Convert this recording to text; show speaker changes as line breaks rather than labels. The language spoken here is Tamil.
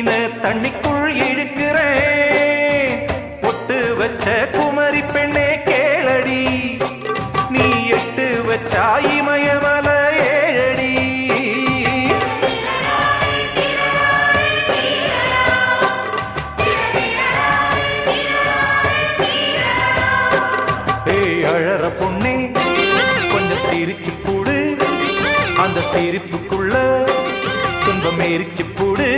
தண்ணிக்குள் இழுக்கிறேன் ஒட்டு வச்ச குமரி பெண்ணே கேளடி நீ எட்டு வச்சா இமயமல ஏழடி ஏய் அழற பொண்ணே கொஞ்சம் சிரிச்சு போடு அந்த சிரிப்புக்குள்ள துன்பம் எரிச்சு போடு